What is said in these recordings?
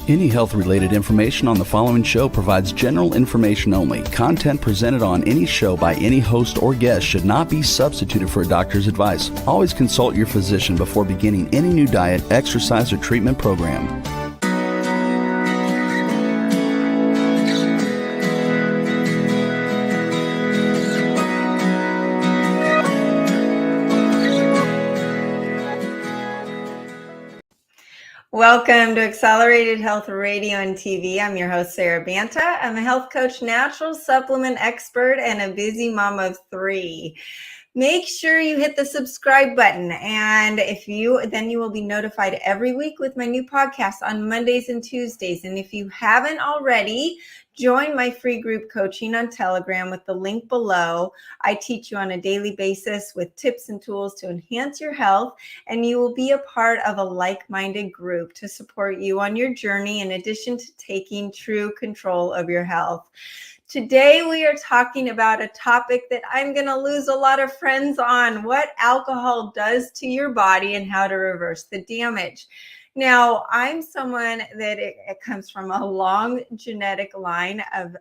Any health-related information on the following show provides general information only. Content presented on any show by any host or guest should not be substituted for a doctor's advice. Always consult your physician before beginning any new diet, exercise, or treatment program. Welcome to Accelerated Health Radio and TV. I'm your host, Sarah Banta. I'm a health coach, natural supplement expert, and a busy mom of 3. Make sure you hit the subscribe button, and then you will be notified every week with my new podcast on Mondays and Tuesdays. And if you haven't already, join my free group coaching on Telegram with the link below. I teach you on a daily basis with tips and tools to enhance your health, and you will be a part of a like-minded group to support you on your journey in addition to taking true control of your health. Today, we are talking about a topic that I'm going to lose a lot of friends on: what alcohol does to your body and how to reverse the damage. Now, I'm someone that it comes from a long genetic line of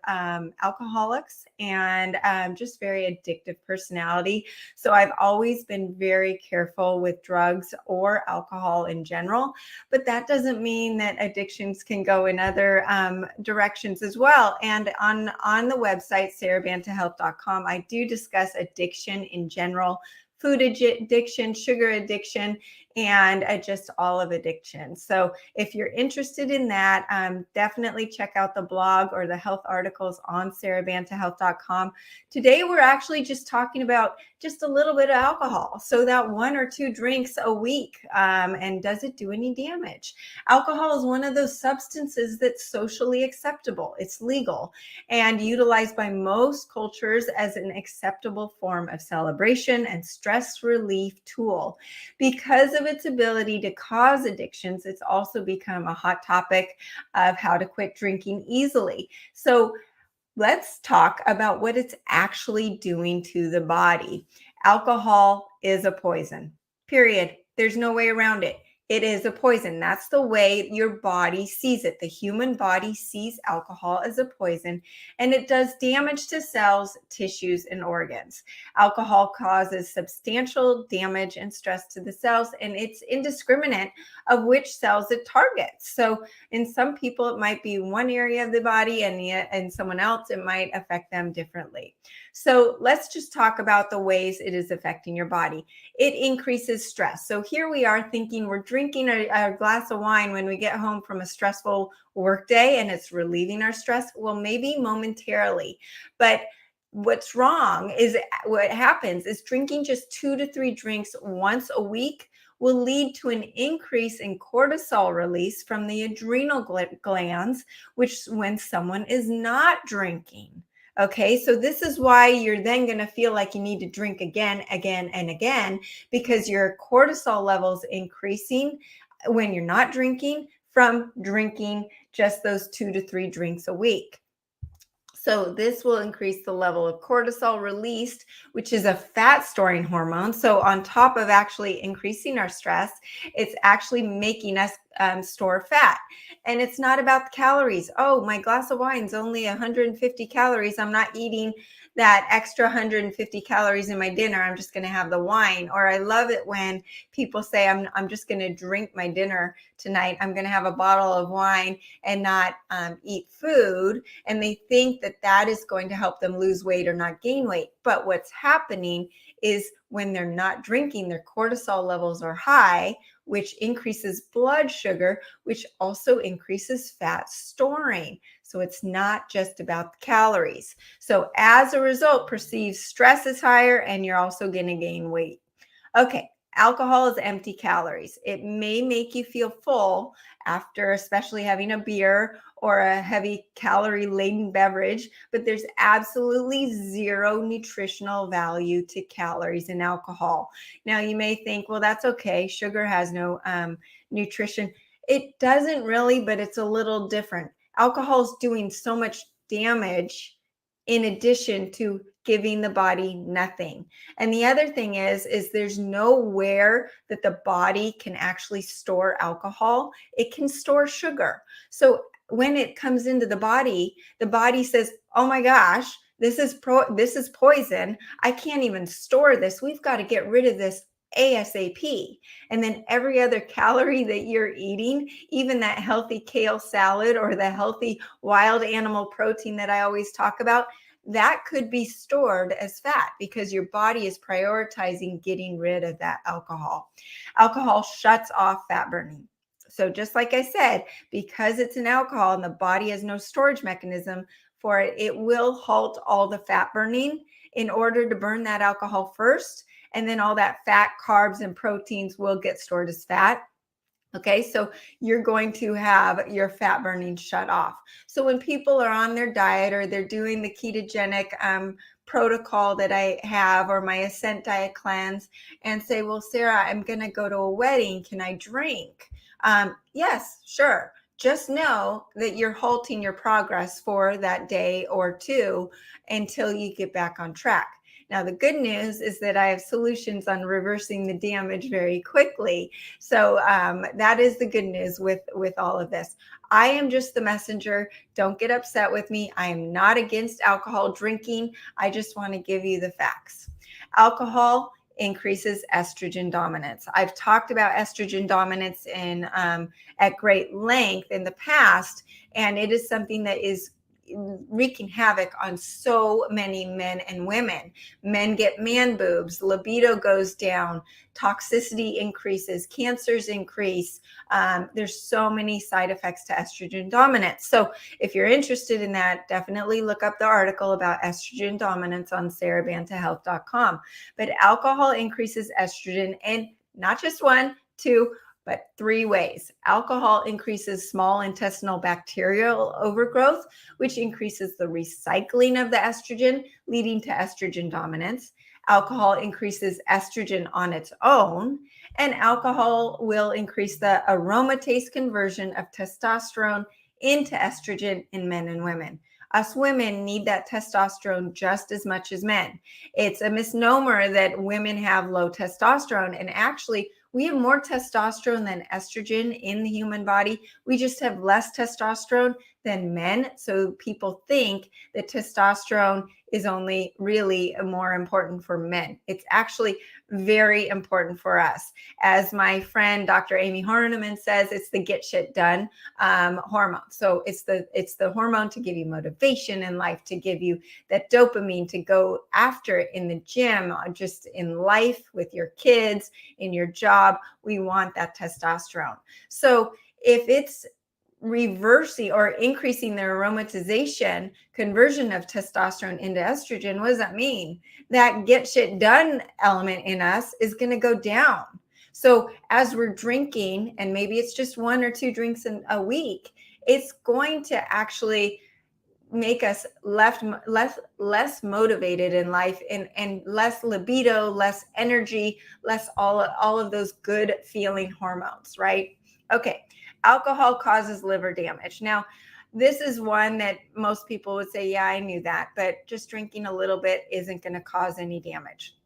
alcoholics and just very addictive personality. So I've always been very careful with drugs or alcohol in general, but that doesn't mean that addictions can go in other directions as well. And on the website, sarahbantahealth.com, I do discuss addiction in general, food addiction, sugar addiction, and just all of addiction. So if you're interested in that, definitely check out the blog or the health articles on sarahbantahealth.com. Today, we're actually just talking about just a little bit of alcohol. So that 1 or 2 drinks a week, and does it do any damage? Alcohol is one of those substances that's socially acceptable. It's legal and utilized by most cultures as an acceptable form of celebration and stress relief tool. Because of its ability to cause addictions, it's also become a hot topic of how to quit drinking easily. So let's talk about what it's actually doing to the body. Alcohol is a poison, period. There's no way around it. It is a poison. That's the way your body sees it. The human body sees alcohol as a poison, and it does damage to cells, tissues, and organs. Alcohol causes substantial damage and stress to the cells, and it's indiscriminate of which cells it targets. So in some people, it might be one area of the body, and in someone else, it might affect them differently. So let's just talk about the ways it is affecting your body. It increases stress. So here we are thinking we're drinking a glass of wine when we get home from a stressful work day and it's relieving our stress. Well, maybe momentarily, but what's wrong is what happens is drinking just 2 to 3 drinks once a week will lead to an increase in cortisol release from the adrenal glands, which when someone is not drinking. Okay, so this is why you're then going to feel like you need to drink again, and again, because your cortisol levels increasing when you're not drinking from drinking just those 2 to 3 drinks a week. So this will increase the level of cortisol released, which is a fat storing hormone. So on top of actually increasing our stress, it's actually making us store fat. And it's not about the calories. Oh, my glass of wine is only 150 calories. I'm not eating that extra 150 calories in my dinner. I'm just going to have the wine. Or I love it when people say, I'm just going to drink my dinner tonight. I'm going to have a bottle of wine and not eat food. And they think that that is going to help them lose weight or not gain weight. But what's happening is when they're not drinking, their cortisol levels are high, which increases blood sugar, which also increases fat storing. So it's not just about the calories. So as a result, perceived stress is higher and you're also going to gain weight. Okay, alcohol is empty calories. It may make you feel full after especially having a beer or a heavy calorie-laden beverage, but there's absolutely zero nutritional value to calories in alcohol. Now, you may think, well, that's okay. Sugar has no nutrition. It doesn't really, but it's a little different. Alcohol is doing so much damage in addition to giving the body nothing. And the other thing is there's nowhere that the body can actually store alcohol. It can store sugar. So when it comes into the body says, oh my gosh, this is poison. I can't even store this. We've got to get rid of this ASAP. And then every other calorie that you're eating, even that healthy kale salad or the healthy wild animal protein that I always talk about, that could be stored as fat because your body is prioritizing getting rid of that alcohol. Alcohol shuts off fat burning. So just like I said, because it's an alcohol and the body has no storage mechanism for it, it will halt all the fat burning in order to burn that alcohol first. And then all that fat, carbs, and proteins will get stored as fat. Okay, so you're going to have your fat burning shut off. So when people are on their diet or they're doing the ketogenic protocol that I have or my Ascent Diet Cleanse and say, well, Sarah, I'm going to go to a wedding. Can I drink? Yes, sure. Just know that you're halting your progress for that day or two until you get back on track. Now, the good news is that I have solutions on reversing the damage very quickly. So that is the good news with all of this. I am just the messenger. Don't get upset with me. I am not against alcohol drinking. I just want to give you the facts. Alcohol increases estrogen dominance. I've talked about estrogen dominance at great length in the past, and it is something that is wreaking havoc on so many men and women. Men get man boobs, libido goes down, toxicity increases, cancers increase. There's so many side effects to estrogen dominance. So if you're interested in that, definitely look up the article about estrogen dominance on sarahbantahealth.com. But alcohol increases estrogen in not just one, two, but three ways. Alcohol increases small intestinal bacterial overgrowth, which increases the recycling of the estrogen, leading to estrogen dominance. Alcohol increases estrogen on its own, and alcohol will increase the aromatase conversion of testosterone into estrogen in men and women. Us women need that testosterone just as much as men. It's a misnomer that women have low testosterone, and actually, we have more testosterone than estrogen in the human body. We just have less testosterone than men. So people think that testosterone is only really more important for men. It's actually very important for us. As my friend Dr. Amy Horniman says, it's the get shit done hormone. So it's the hormone to give you motivation in life, to give you that dopamine to go after it in the gym, just in life with your kids, in your job. We want that testosterone. So if it's reversing or increasing the aromatization conversion of testosterone into estrogen, what does that mean? That get shit done element in us is going to go down. So as we're drinking, and maybe it's just one or two drinks in a week, it's going to actually make us less motivated in life, and less libido, less energy, less all of those good feeling hormones, right? Okay. Alcohol causes liver damage. Now, this is one that most people would say, yeah, I knew that, but just drinking a little bit isn't going to cause any damage.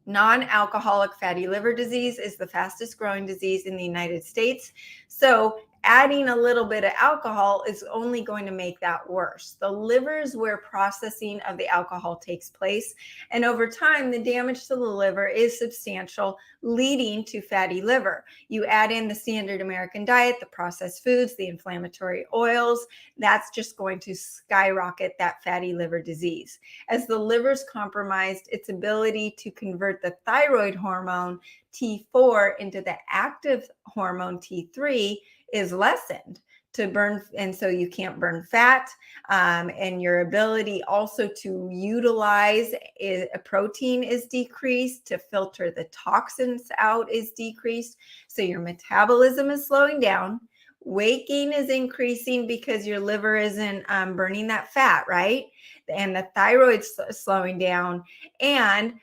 Non-alcoholic fatty liver disease is the fastest growing disease in the United States. So adding a little bit of alcohol is only going to make that worse. The liver is where processing of the alcohol takes place. And over time, the damage to the liver is substantial, leading to fatty liver. You add in the standard American diet, the processed foods, the inflammatory oils, that's just going to skyrocket that fatty liver disease. As the liver's compromised, its ability to convert the thyroid hormone T4 into the active hormone T3 is lessened to burn, and so you can't burn fat, and your ability also to utilize a protein is decreased, to filter the toxins out is decreased, so your metabolism is slowing down, weight gain is increasing because your liver isn't burning that fat, right? And the thyroid's slowing down, and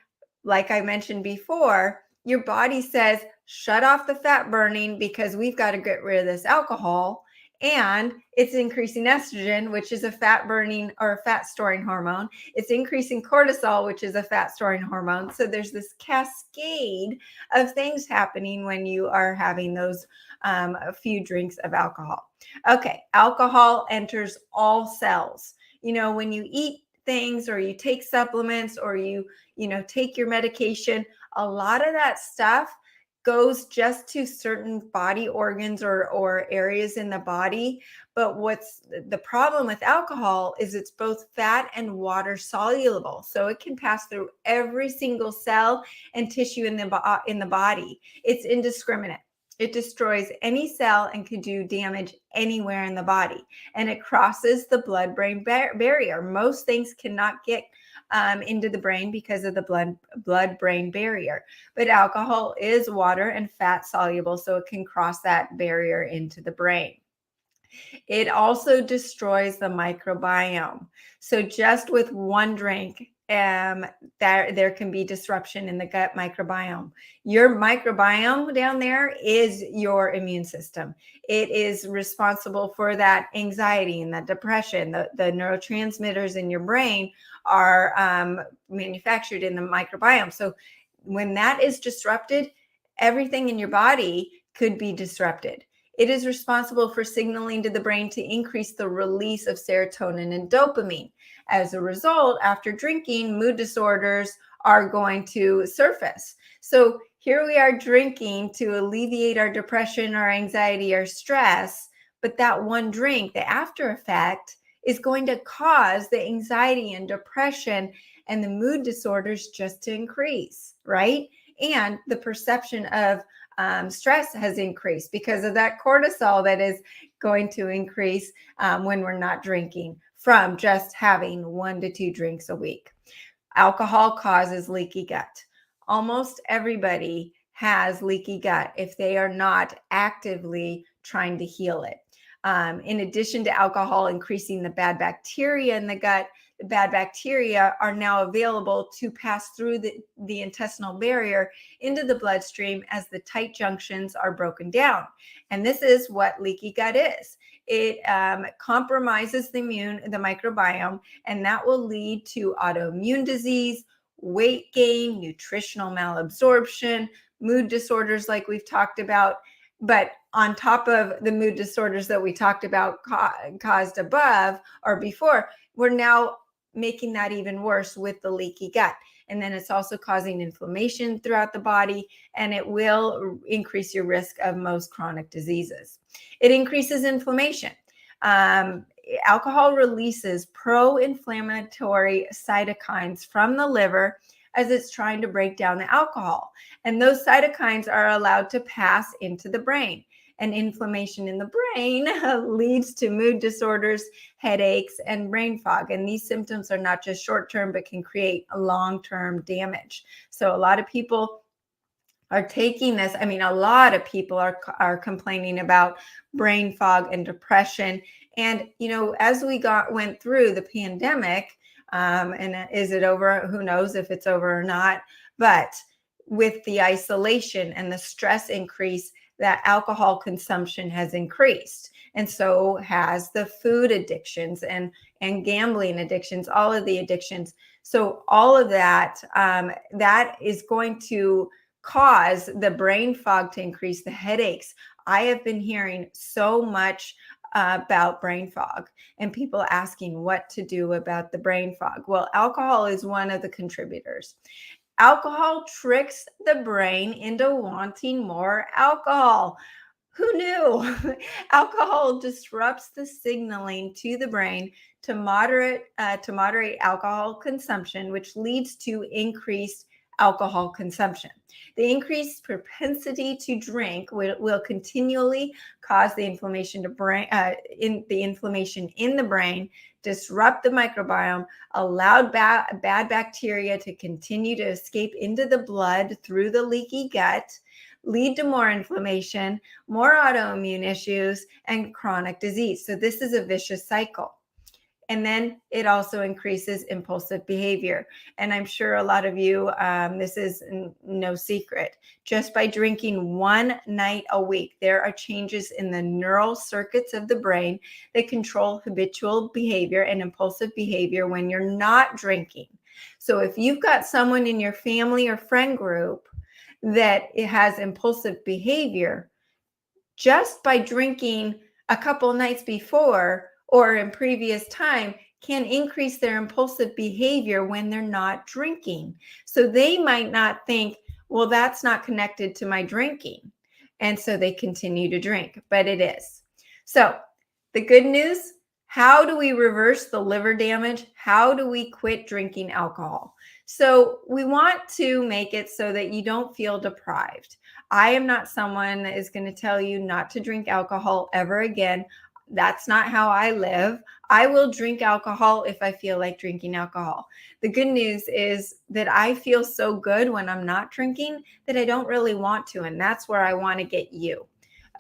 like I mentioned before, your body says, shut off the fat burning because we've got to get rid of this alcohol. and it's increasing estrogen, which is a fat burning or fat storing hormone. It's increasing cortisol, which is a fat storing hormone. So there's this cascade of things happening when you are having those a few drinks of alcohol. Okay, alcohol enters all cells. When you eat things or you take supplements or you take your medication, a lot of that stuff goes just to certain body organs or areas in the body. But what's the problem with alcohol is it's both fat and water soluble. So it can pass through every single cell and tissue in the body. It's indiscriminate. It destroys any cell and can do damage anywhere in the body. And it crosses the blood-brain barrier. Most things cannot get into the brain because of the blood-brain barrier. But alcohol is water and fat soluble, so it can cross that barrier into the brain. It also destroys the microbiome. So just with one drink, there can be disruption in the gut microbiome. Your microbiome down there is your immune system. It is responsible for that anxiety and that depression. The neurotransmitters in your brain are manufactured in the microbiome. So when that is disrupted, everything in your body could be disrupted. It is responsible for signaling to the brain to increase the release of serotonin and dopamine. As a result, after drinking, mood disorders are going to surface. So here we are drinking to alleviate our depression, our anxiety, our stress, but that one drink, the after effect, is going to cause the anxiety and depression and the mood disorders just to increase, right? And the perception of stress has increased because of that cortisol that is going to increase when we're not drinking from just having 1 to 2 drinks a week. Alcohol causes leaky gut. Almost everybody has leaky gut if they are not actively trying to heal it. In addition to alcohol increasing the bad bacteria in the gut, the bad bacteria are now available to pass through the intestinal barrier into the bloodstream as the tight junctions are broken down. And this is what leaky gut is. It compromises the microbiome, and that will lead to autoimmune disease, weight gain, nutritional malabsorption, mood disorders like we've talked about. But on top of the mood disorders that we talked about caused above or before, we're now making that even worse with the leaky gut. And then it's also causing inflammation throughout the body, and it will increase your risk of most chronic diseases. It increases inflammation. Alcohol releases pro-inflammatory cytokines from the liver as it's trying to break down the alcohol. And those cytokines are allowed to pass into the brain. And inflammation in the brain leads to mood disorders, headaches, and brain fog. And these symptoms are not just short-term, but can create a long-term damage. So a lot of people are taking this. I mean, a lot of people are complaining about brain fog and depression. And, as we went through the pandemic, and is it over? Who knows if it's over or not? But with the isolation and the stress increase, that alcohol consumption has increased. And so has the food addictions and gambling addictions, all of the addictions. So all of that, that is going to cause the brain fog to increase, the headaches. I have been hearing so much about brain fog and people asking what to do about the brain fog. Well, alcohol is one of the contributors. Alcohol tricks the brain into wanting more alcohol. Who knew? Alcohol disrupts the signaling to the brain to moderate alcohol consumption, which leads to increased alcohol consumption. The increased propensity to drink will continually cause the inflammation in the brain, disrupt the microbiome, allow bad bacteria to continue to escape into the blood through the leaky gut, lead to more inflammation, more autoimmune issues, and chronic disease. So this is a vicious cycle. And then it also increases impulsive behavior. And I'm sure a lot of you, this is no secret. Just by drinking one night a week, there are changes in the neural circuits of the brain that control habitual behavior and impulsive behavior when you're not drinking. So if you've got someone in your family or friend group that it has impulsive behavior, just by drinking a couple nights before or in previous time can increase their impulsive behavior when they're not drinking. So they might not think, well, that's not connected to my drinking. And so they continue to drink, but it is. So the good news, how do we reverse the liver damage? How do we quit drinking alcohol? So we want to make it so that you don't feel deprived. I am not someone that is going to tell you not to drink alcohol ever again. That's not how I live. I will drink alcohol if I feel like drinking alcohol. The good news is that I feel so good when I'm not drinking that I don't really want to, and that's where I want to get you.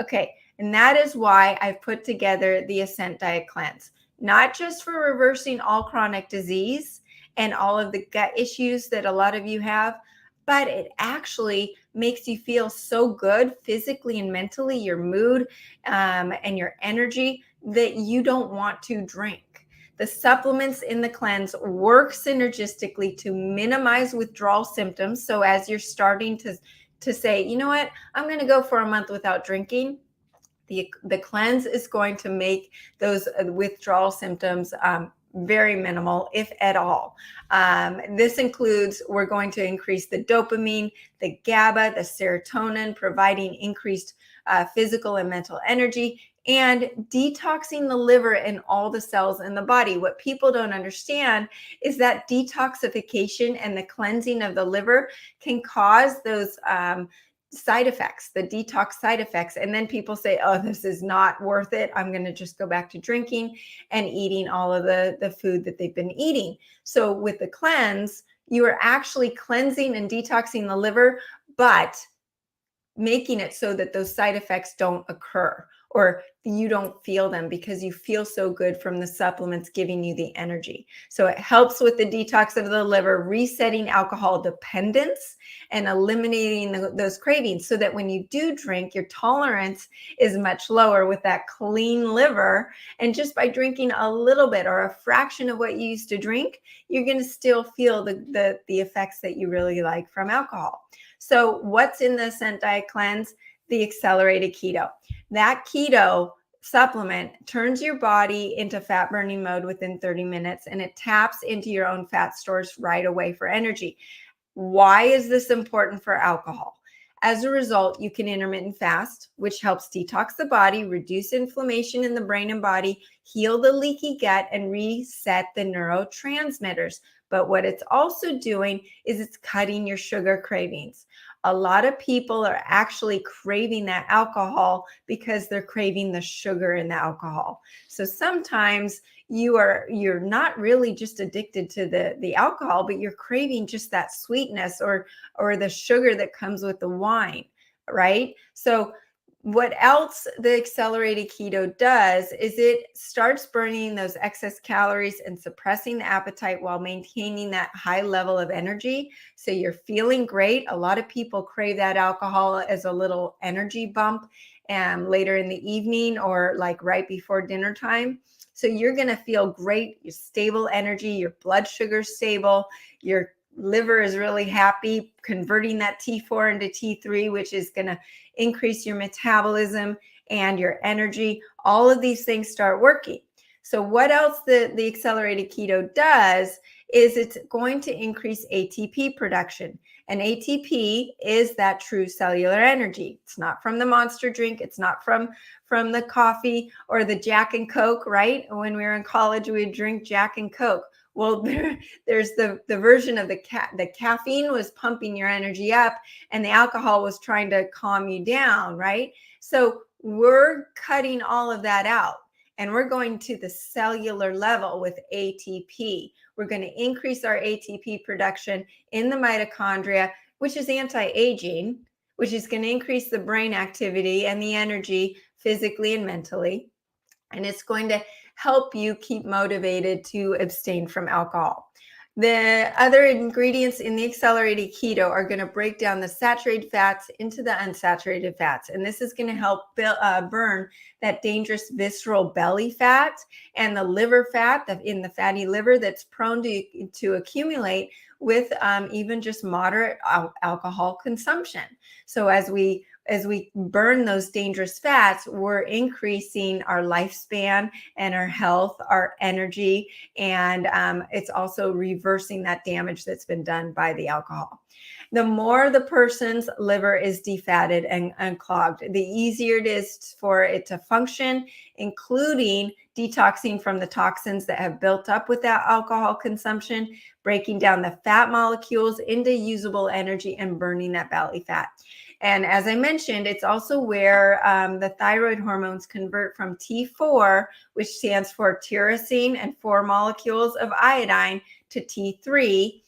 Okay, and that is why I've put together the Ascent Diet Cleanse, not just for reversing all chronic disease and all of the gut issues that a lot of you have, but it actually makes you feel so good physically and mentally, your mood and your energy, that you don't want to drink. The supplements in the cleanse work synergistically to minimize withdrawal symptoms. So as you're starting to say, you know what, I'm going to go for a month without drinking, the cleanse is going to make those withdrawal symptoms very minimal, if at all. This includes, we're going to increase the dopamine, the GABA, the serotonin, providing increased physical and mental energy, and detoxing the liver and all the cells in the body. What people don't understand is that detoxification and the cleansing of the liver can cause those side effects, the detox side effects. And then people say, oh, this is not worth it. I'm going to just go back to drinking and eating all of the food that they've been eating. So with the cleanse, you are actually cleansing and detoxing the liver, but making it so that those side effects don't occur or you don't feel them because you feel so good from the supplements giving you the energy. So it helps with the detox of the liver, resetting alcohol dependence and eliminating those cravings so that when you do drink, your tolerance is much lower with that clean liver. And just by drinking a little bit or a fraction of what you used to drink, you're going to still feel the effects that you really like from alcohol. So what's in the Ascent Diet Cleanse? The accelerated keto. That keto supplement turns your body into fat burning mode within 30 minutes, and it taps into your own fat stores right away for energy. Why is this important for alcohol? As a result, you can intermittent fast, which helps detox the body, reduce inflammation in the brain and body, heal the leaky gut, and reset the neurotransmitters. But what it's also doing is it's cutting your sugar cravings. A lot of people are actually craving that alcohol because they're craving the sugar in the alcohol. So sometimes you're not really just addicted to the alcohol, but you're craving just that sweetness or the sugar that comes with the wine, right? So what else the accelerated keto does is it starts burning those excess calories and suppressing the appetite while maintaining that high level of energy. So you're feeling great. A lot of people crave that alcohol as a little energy bump later in the evening or like right before dinner time. So you're going to feel great, your stable energy, your blood sugar's stable, your liver is really happy, converting that T4 into T3, which is going to increase your metabolism and your energy. All of these things start working. So what else the accelerated keto does is it's going to increase ATP production. And ATP is that true cellular energy. It's not from the Monster drink. It's not from the coffee or the Jack and Coke, right? When we were in college, we would drink Jack and Coke. Well, there's the version of the caffeine was pumping your energy up and the alcohol was trying to calm you down, right? So we're cutting all of that out and we're going to the cellular level with ATP. We're going to increase our ATP production in the mitochondria, which is anti-aging, which is going to increase the brain activity and the energy physically and mentally. And it's going to help you keep motivated to abstain from alcohol. The other ingredients in the accelerated keto are going to break down the saturated fats into the unsaturated fats. And this is going to help burn that dangerous visceral belly fat and the liver fat in the fatty liver that's prone to accumulate with even just moderate alcohol consumption. So as we burn those dangerous fats, we're increasing our lifespan and our health, our energy, and it's also reversing that damage that's been done by the alcohol. The more the person's liver is defatted and unclogged, the easier it is for it to function, including detoxing from the toxins that have built up with that alcohol consumption, breaking down the fat molecules into usable energy, and burning that belly fat. And as I mentioned, it's also where the thyroid hormones convert from T4, which stands for tyrosine and 4 molecules of iodine, to T3,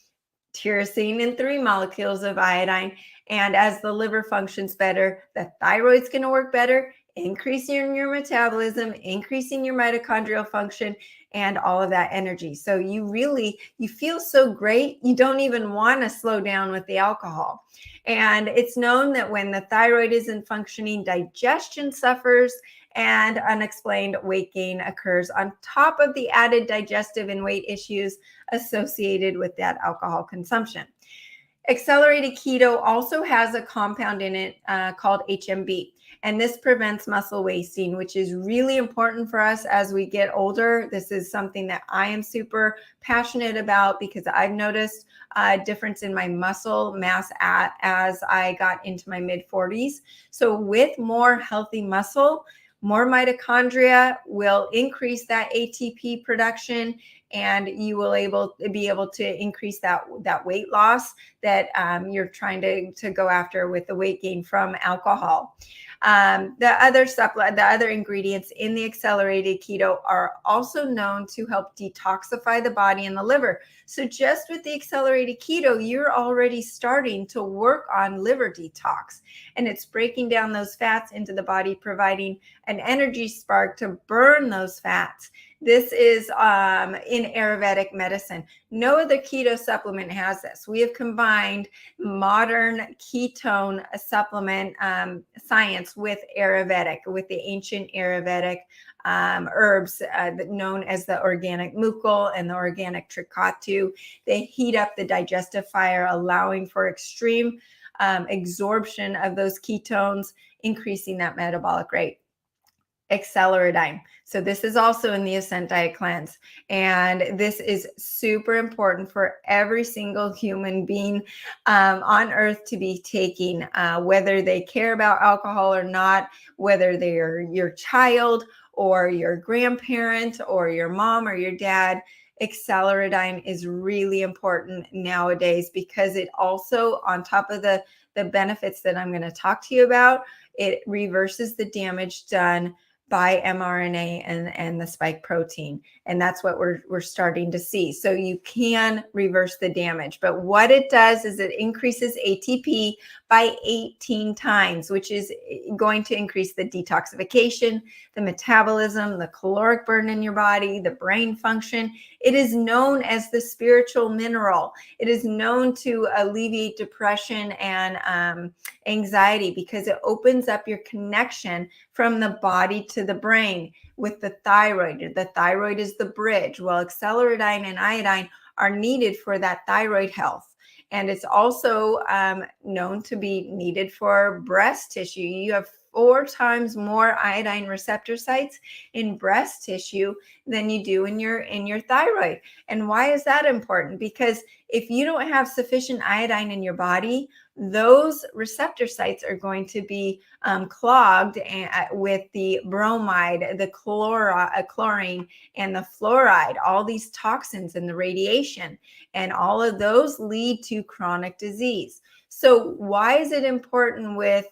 tyrosine and 3 molecules of iodine. And as the liver functions better, the thyroid's going to work better, increasing your metabolism, increasing your mitochondrial function, and all of that energy. So you feel so great, you don't even want to slow down with the alcohol. And it's known that when the thyroid isn't functioning, digestion suffers and unexplained weight gain occurs on top of the added digestive and weight issues associated with that alcohol consumption. Accelerated keto also has a compound in it called HMB, and this prevents muscle wasting, which is really important for us as we get older. This is something that I am super passionate about because I've noticed a difference in my muscle mass as I got into my mid-40s. So with more healthy muscle, more mitochondria will increase that ATP production, and you will be able to increase that weight loss that you're trying to go after with the weight gain from alcohol. The other ingredients in the accelerated keto are also known to help detoxify the body and the liver. So just with the accelerated keto, you're already starting to work on liver detox, and it's breaking down those fats into the body, providing an energy spark to burn those fats. This is in Ayurvedic medicine. No other keto supplement has this. We have combined modern ketone supplement science with Ayurvedic, with the ancient Ayurvedic herbs known as the organic mukul and the organic trikatu. They heat up the digestive fire, allowing for extreme absorption of those ketones, increasing that metabolic rate. Acceleradine. So this is also in the Ascent Diet Cleanse. And this is super important for every single human being on earth to be taking, whether they care about alcohol or not, whether they're your child or your grandparent or your mom or your dad. Acceleradine is really important nowadays because it also, on top of the benefits that I'm going to talk to you about, it reverses the damage done by mRNA and the spike protein. And that's what we're starting to see. So you can reverse the damage. But what it does is it increases ATP by 18 times, which is going to increase the detoxification, the metabolism, the caloric burn in your body, the brain function. It is known as the spiritual mineral. It is known to alleviate depression and anxiety because it opens up your connection from the body to the brain with the thyroid. The thyroid is the bridge. Well, acceleradine and iodine are needed for that thyroid health. And it's also known to be needed for breast tissue. You have 4 times more iodine receptor sites in breast tissue than you do in your thyroid. And why is that important? Because if you don't have sufficient iodine in your body, those receptor sites are going to be clogged with the bromide, the chlorine, and the fluoride, all these toxins and the radiation. And all of those lead to chronic disease. So why is it important with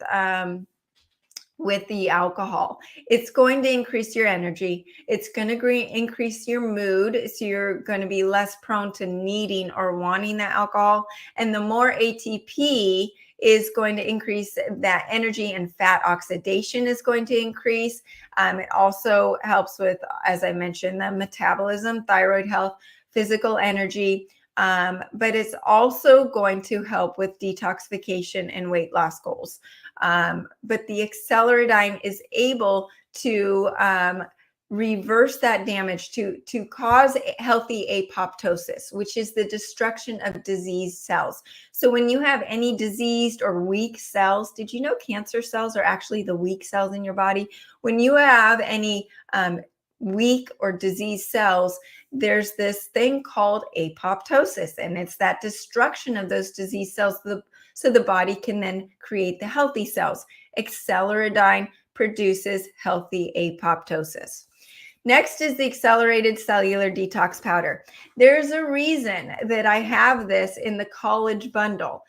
with the alcohol. It's going to increase your energy. It's going to increase your mood. So you're going to be less prone to needing or wanting that alcohol. And the more ATP is going to increase that energy, and fat oxidation is going to increase. It also helps with, as I mentioned, the metabolism, thyroid health, physical energy. But it's also going to help with detoxification and weight loss goals. But the acceleradine is able to reverse that damage, to cause healthy apoptosis, which is the destruction of diseased cells. So when you have any diseased or weak cells, did you know cancer cells are actually the weak cells in your body? When you have any weak or diseased cells, there's this thing called apoptosis, and it's that destruction of those diseased cells so the body can then create the healthy cells. Acceleradine produces healthy apoptosis. Next is the accelerated cellular detox powder. There's a reason that I have this in the college bundle,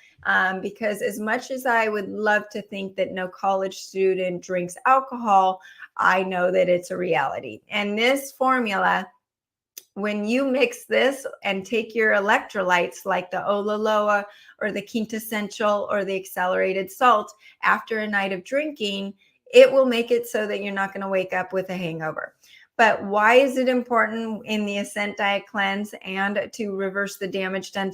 because as much as I would love to think that no college student drinks alcohol, I know that it's a reality. And this formula, when you mix this and take your electrolytes like the Olaloa or the quintessential or the accelerated salt after a night of drinking, it will make it so that you're not going to wake up with a hangover. But why is it important in the Ascent Diet Cleanse and to reverse the damage done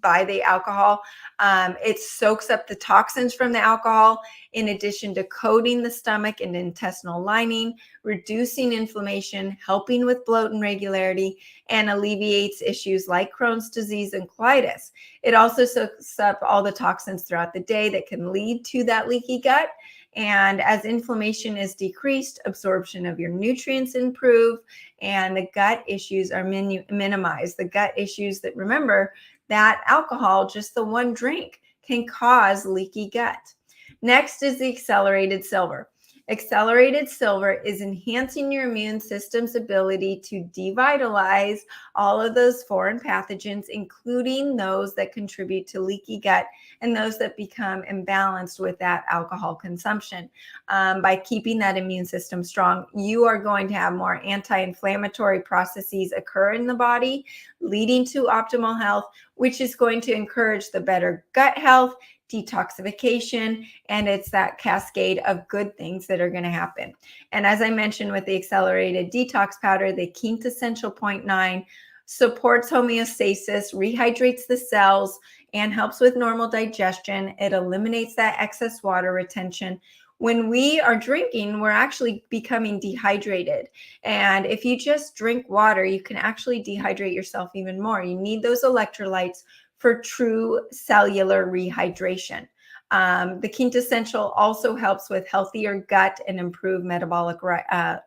by the alcohol? It soaks up the toxins from the alcohol, in addition to coating the stomach and intestinal lining, reducing inflammation, helping with bloat and regularity, and alleviates issues like Crohn's disease and colitis. It also soaks up all the toxins throughout the day that can lead to that leaky gut. And as inflammation is decreased, absorption of your nutrients improve, and the gut issues are minimized. The gut issues that, remember, that alcohol, just the one drink, can cause leaky gut. Next is the accelerated silver. Accelerated silver is enhancing your immune system's ability to devitalize all of those foreign pathogens, including those that contribute to leaky gut and those that become imbalanced with that alcohol consumption. By keeping that immune system strong, you are going to have more anti-inflammatory processes occur in the body, leading to optimal health, which is going to encourage the better gut health, detoxification, and it's that cascade of good things that are going to happen. And as I mentioned with the accelerated detox powder, the quintessential 0.9 supports homeostasis, rehydrates the cells, and helps with normal digestion. It eliminates that excess water retention. When we are drinking, we're actually becoming dehydrated. And if you just drink water, you can actually dehydrate yourself even more. You need those electrolytes for true cellular rehydration. The quintessential also helps with healthier gut and improved metabolic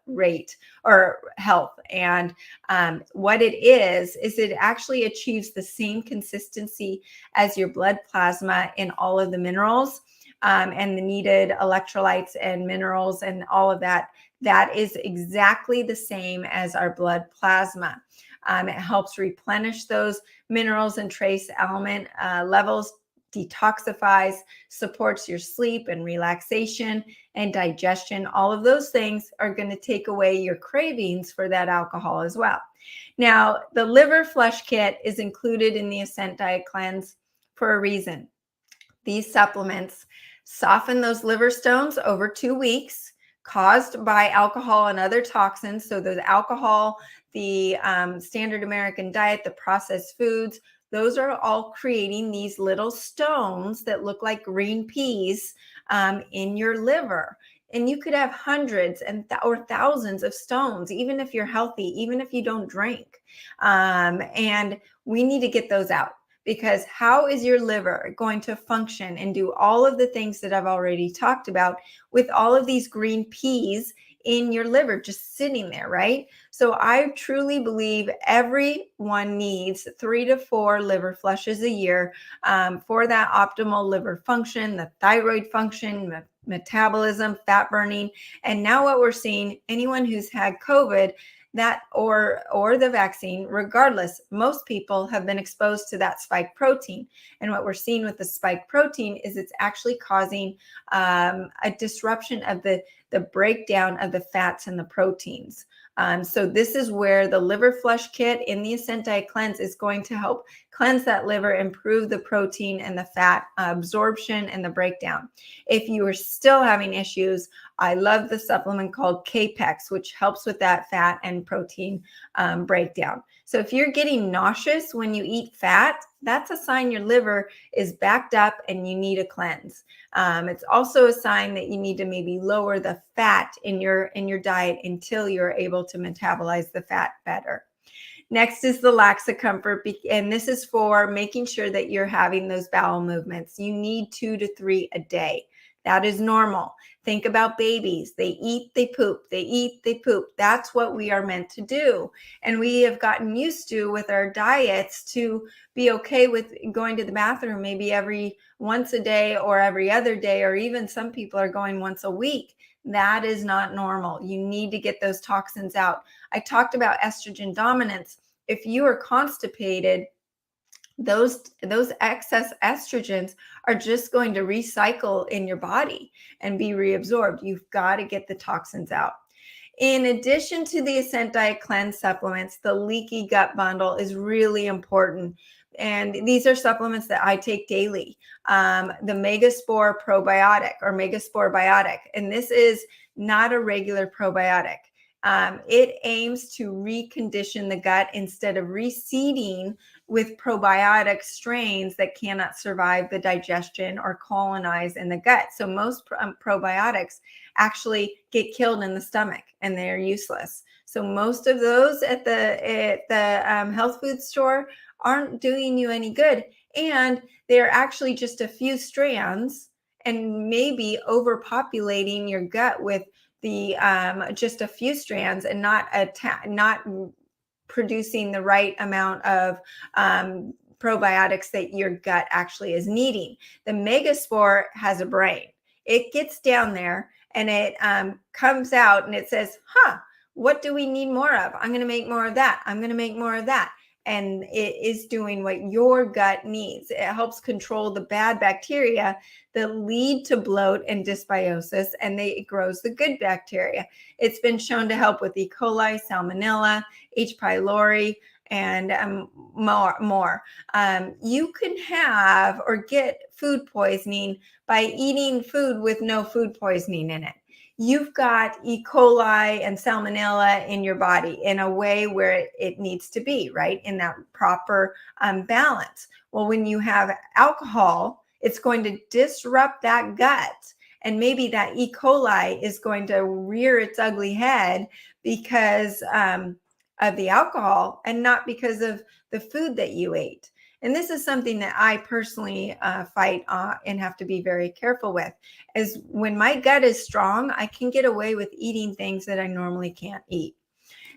rate or health. And what it is it actually achieves the same consistency as your blood plasma in all of the minerals and the needed electrolytes and minerals and all of that. That is exactly the same as our blood plasma. It helps replenish those minerals and trace element levels, detoxifies, supports your sleep and relaxation and digestion. All of those things are going to take away your cravings for that alcohol as well. Now, the liver flush kit is included in the Ascent Diet Cleanse for a reason. These supplements soften those liver stones over 2 weeks caused by alcohol and other toxins. So the alcohol, the standard American diet, the processed foods, those are all creating these little stones that look like green peas in your liver. And you could have hundreds or thousands of stones, even if you're healthy, even if you don't drink. And we need to get those out. Because how is your liver going to function and do all of the things that I've already talked about with all of these green peas in your liver just sitting there, right? So I truly believe everyone needs 3 to 4 liver flushes a year for that optimal liver function, the thyroid function, metabolism, fat burning. And now what we're seeing, anyone who's had COVID, that or the vaccine, regardless, most people have been exposed to that spike protein. And what we're seeing with the spike protein is it's actually causing a disruption of the breakdown of the fats and the proteins. So this is where the liver flush kit in the Ascent Diet Cleanse is going to help cleanse that liver, improve the protein and the fat absorption and the breakdown. If you are still having issues, I love the supplement called Capex, which helps with that fat and protein breakdown. So if you're getting nauseous when you eat fat, that's a sign your liver is backed up and you need a cleanse. It's also a sign that you need to maybe lower the fat in your diet until you're able to metabolize the fat better. Next is the Laxa Comfort, and this is for making sure that you're having those bowel movements. You need 2 to 3 a day. That is normal. Think about babies. They eat, they poop. They eat, they poop. That's what we are meant to do. And we have gotten used to with our diets to be okay with going to the bathroom maybe every once a day or every other day, or even some people are going once a week. That is not normal. You need to get those toxins out. I talked about estrogen dominance. If you are constipated, those excess estrogens are just going to recycle in your body and be reabsorbed. You've got to get the toxins out. In addition to the Ascent Diet Cleanse supplements, the Leaky Gut Bundle is really important. And these are supplements that I take daily. The Megaspore Probiotic or Megaspore Biotic. And this is not a regular probiotic. It aims to recondition the gut instead of reseeding with probiotic strains that cannot survive the digestion or colonize in the gut. So most probiotics actually get killed in the stomach and they're useless. So most of those at the health food store aren't doing you any good. And they're actually just a few strands and maybe overpopulating your gut with the just a few strands and not producing the right amount of probiotics that your gut actually is needing. The Megaspore has a brain. It gets down there and it comes out and it says, what do we need more of? I'm going to make more of that. I'm going to make more of that. And it is doing what your gut needs. It helps control the bad bacteria that lead to bloat and dysbiosis, and it grows the good bacteria. It's been shown to help with E. coli, Salmonella, H. pylori, and more. You can have or get food poisoning by eating food with no food poisoning in it. You've got E. coli and Salmonella in your body in a way where it needs to be, right? In that proper balance. Well, when you have alcohol, it's going to disrupt that gut. And maybe that E. coli is going to rear its ugly head because of the alcohol and not because of the food that you ate. And this is something that I personally fight and have to be very careful with. Is when my gut is strong, I can get away with eating things that I normally can't eat.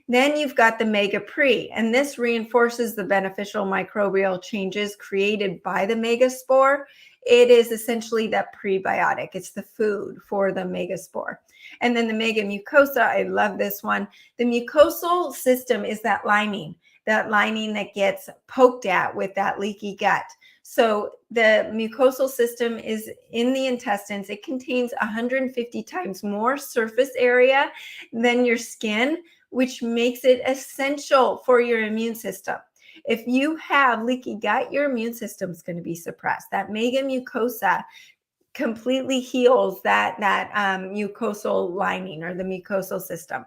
Then you've got the Mega Pre, and this reinforces the beneficial microbial changes created by the Megaspore. It is essentially that prebiotic. It's the food for the Megaspore. And then the Mega Mucosa, I love this one. The mucosal system is that lining that gets poked at with that leaky gut. So the mucosal system is in the intestines. It contains 150 times more surface area than your skin, which makes it essential for your immune system. If you have leaky gut, your immune system is going to be suppressed. That Mega Mucosa completely heals that mucosal lining or the mucosal system.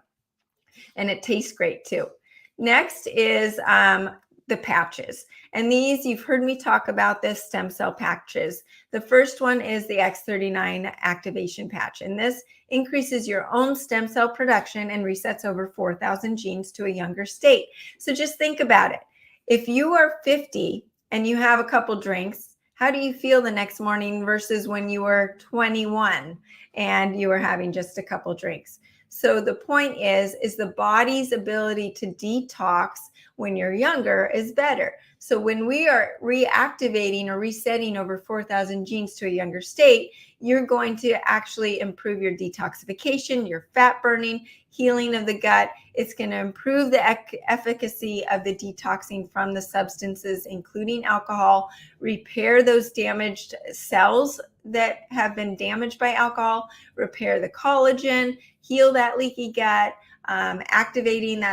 And it tastes great too. Next is the patches. And these, you've heard me talk about this, stem cell patches. The first one is the X39 activation patch. And this increases your own stem cell production and resets over 4,000 genes to a younger state. So just think about it. If you are 50 and you have a couple drinks, how do you feel the next morning versus when you were 21 and you were having just a couple drinks? So the point is the body's ability to detox when you're younger is better. So when we are reactivating or resetting over 4,000 genes to a younger state, you're going to actually improve your detoxification, your fat burning, healing of the gut. It's going to improve the efficacy of the detoxing from the substances, including alcohol, repair those damaged cells that have been damaged by alcohol, repair the collagen, heal that leaky gut, activating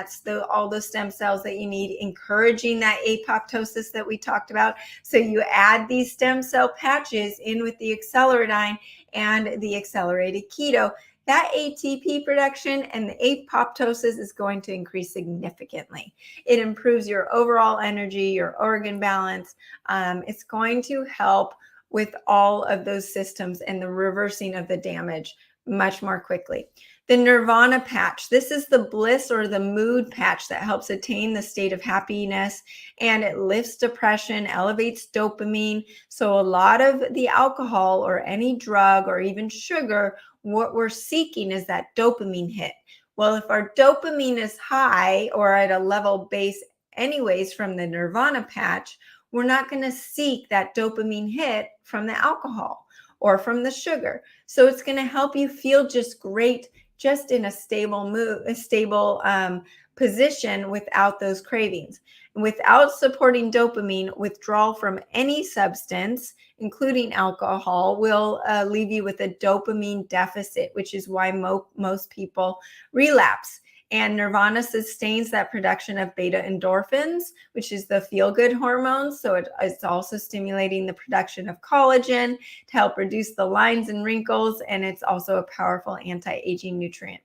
all those stem cells that you need, encouraging that apoptosis that we talked about. So you add these stem cell patches in with the acceleradine and the accelerated keto, that ATP production and the apoptosis is going to increase significantly. It improves your overall energy, your organ balance. It's going to help with all of those systems and the reversing of the damage much more quickly. The Nirvana patch. This is the bliss or the mood patch that helps attain the state of happiness, and it lifts depression, elevates dopamine. So a lot of the alcohol or any drug or even sugar, what we're seeking is that dopamine hit. Well, if our dopamine is high or at a level base anyways from the Nirvana patch, we're not going to seek that dopamine hit from the alcohol or from the sugar. So it's going to help you feel just great, just in a stable mood, a stable position without those cravings. And without supporting dopamine, withdrawal from any substance, including alcohol, will leave you with a dopamine deficit, which is why most people relapse. And Nirvana sustains that production of beta endorphins, which is the feel-good hormone. So it's also stimulating the production of collagen to help reduce the lines and wrinkles. And it's also a powerful anti-aging nutrient.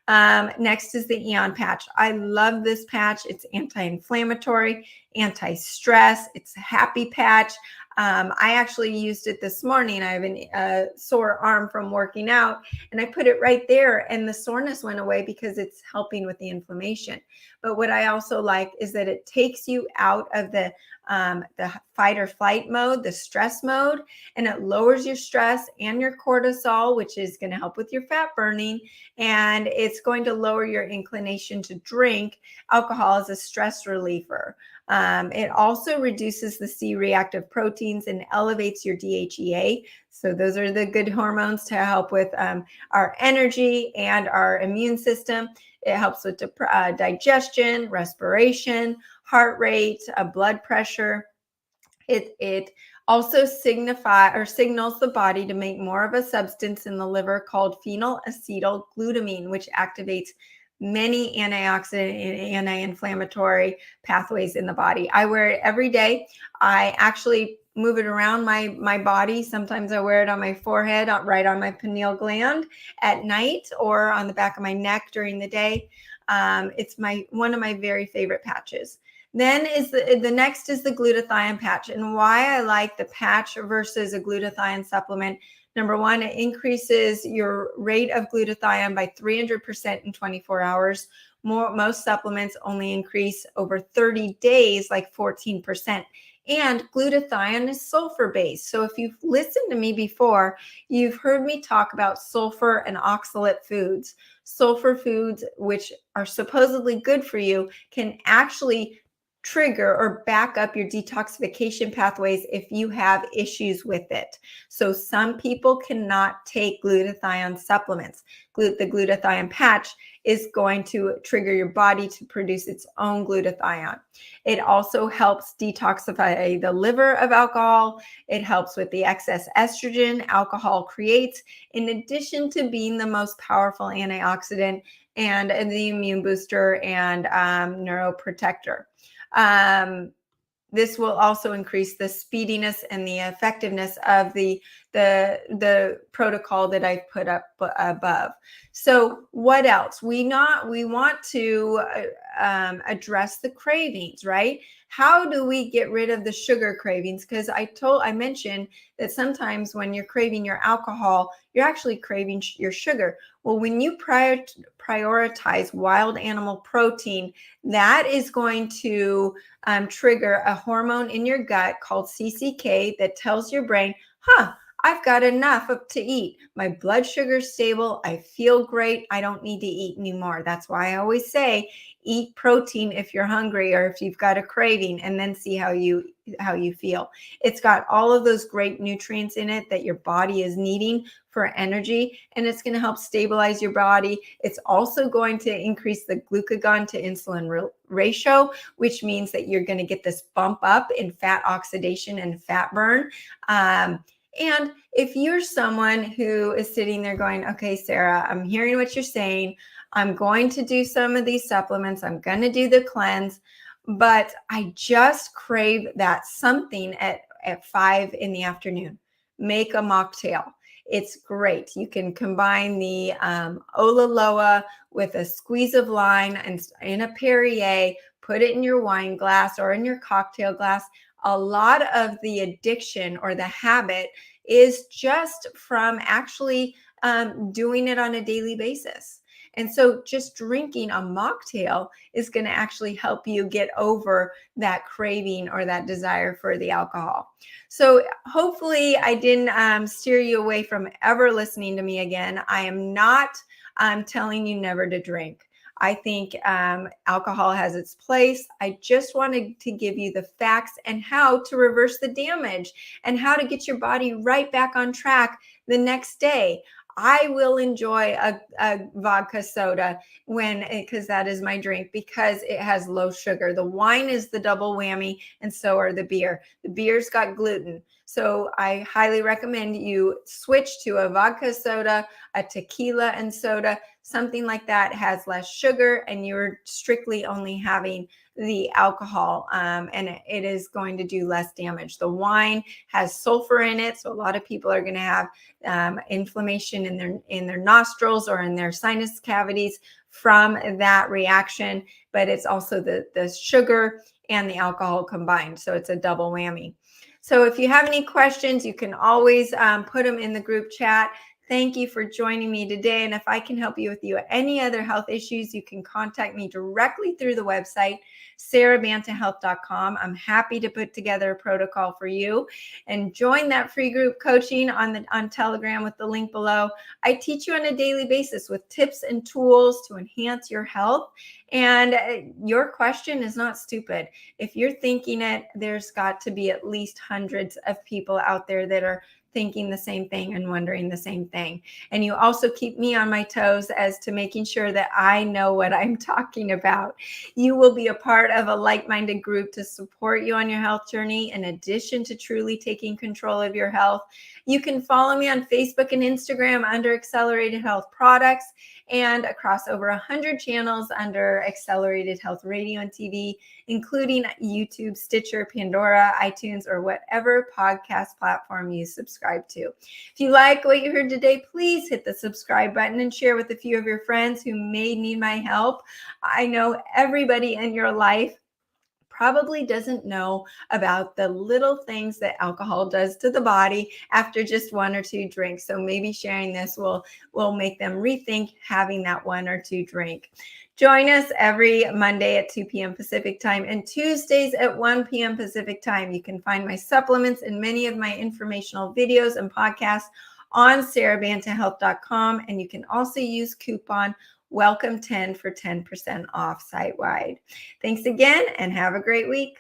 Next is the Eon patch. I love this patch. It's anti-inflammatory, anti-stress. It's a happy patch. I actually used it this morning. I have a sore arm from working out, and I put it right there, and the soreness went away because it's helping with the inflammation. But what I also like is that it takes you out of the fight or flight mode, the stress mode, and it lowers your stress and your cortisol, which is going to help with your fat burning, and it's going to lower your inclination to drink. Alcohol as a stress reliever. It also reduces the C-reactive proteins and elevates your DHEA. So those are the good hormones to help with our energy and our immune system. It helps with digestion, respiration, heart rate, blood pressure. It also signals the body to make more of a substance in the liver called phenylacetylglutamine, which activates many antioxidant and anti-inflammatory pathways in the body. I wear it every day. I actually move it around my body. Sometimes I wear it on my forehead, right on my pineal gland at night, or on the back of my neck during the day. It's one of my very favorite patches. Then the next is the glutathione patch, and why I like the patch versus a glutathione supplement. Number one, it increases your rate of glutathione by 300% in 24 hours. Most supplements only increase over 30 days, like 14%. And glutathione is sulfur-based. So if you've listened to me before, you've heard me talk about sulfur and oxalate foods. Sulfur foods, which are supposedly good for you, can actually trigger or back up your detoxification pathways if you have issues with it. So some people cannot take glutathione supplements. The glutathione patch is going to trigger your body to produce its own glutathione. It also helps detoxify the liver of alcohol. It helps with the excess estrogen alcohol creates, in addition to being the most powerful antioxidant and the immune booster and neuroprotector. This will also increase the speediness and the effectiveness of the protocol that I've put up above. So what else? We want to address the cravings, right? How do we get rid of the sugar cravings? Because I mentioned that sometimes when you're craving your alcohol, you're actually craving your sugar. Well, when you prioritize wild animal protein, that is going to trigger a hormone in your gut called CCK that tells your brain, I've got enough up to eat. My blood sugar's stable. I feel great. I don't need to eat anymore. That's why I always say eat protein if you're hungry or if you've got a craving, and then see how you feel. It's got all of those great nutrients in it that your body is needing for energy, and it's going to help stabilize your body. It's also going to increase the glucagon to insulin ratio, which means that you're going to get this bump up in fat oxidation and fat burn. And if you're someone who is sitting there going, okay, Sarah, I'm hearing what you're saying. I'm going to do some of these supplements. I'm going to do the cleanse, but I just crave that something at 5 in the afternoon. Make a mocktail. It's great. You can combine the Olaloa with a squeeze of lime and in a Perrier, put it in your wine glass or in your cocktail glass. A lot of the addiction or the habit is just from actually doing it on a daily basis. And so just drinking a mocktail is going to actually help you get over that craving or that desire for the alcohol. So hopefully I didn't steer you away from ever listening to me again. I am not telling you never to drink. I think alcohol has its place. I just wanted to give you the facts and how to reverse the damage and how to get your body right back on track the next day. I will enjoy a vodka soda because that is my drink, because it has low sugar. The wine is the double whammy, and so are the beer. The beer's got gluten. So I highly recommend you switch to a vodka soda, a tequila and soda, something like that has less sugar, and you're strictly only having the alcohol, and it is going to do less damage. The wine has sulfur in it, so a lot of people are going to have inflammation in their nostrils or in their sinus cavities from that reaction, but it's also the sugar and the alcohol combined, so it's a double whammy. So if you have any questions, you can always put them in the group chat. Thank you for joining me today. And if I can help you with any other health issues, you can contact me directly through the website, sarahbantahealth.com. I'm happy to put together a protocol for you, and join that free group coaching on Telegram with the link below. I teach you on a daily basis with tips and tools to enhance your health. And your question is not stupid. If you're thinking it, there's got to be at least hundreds of people out there that are thinking the same thing and wondering the same thing. And you also keep me on my toes as to making sure that I know what I'm talking about. You will be a part of a like-minded group to support you on your health journey, in addition to truly taking control of your health. You can follow me on Facebook and Instagram under Accelerated Health Products, and across over 100 channels under Accelerated Health Radio and TV, including YouTube, Stitcher, Pandora, iTunes, or whatever podcast platform you subscribe to. If you like what you heard today, please hit the subscribe button and share with a few of your friends who may need my help. I know everybody in your life probably doesn't know about the little things that alcohol does to the body after just 1 or 2 drinks. So maybe sharing this will make them rethink having that 1 or 2 drink. Join us every Monday at 2 p.m. Pacific time and Tuesdays at 1 p.m. Pacific time. You can find my supplements and many of my informational videos and podcasts on sarahbantahealth.com. And you can also use coupon Welcome 10 for 10% off site-wide. Thanks again, and have a great week.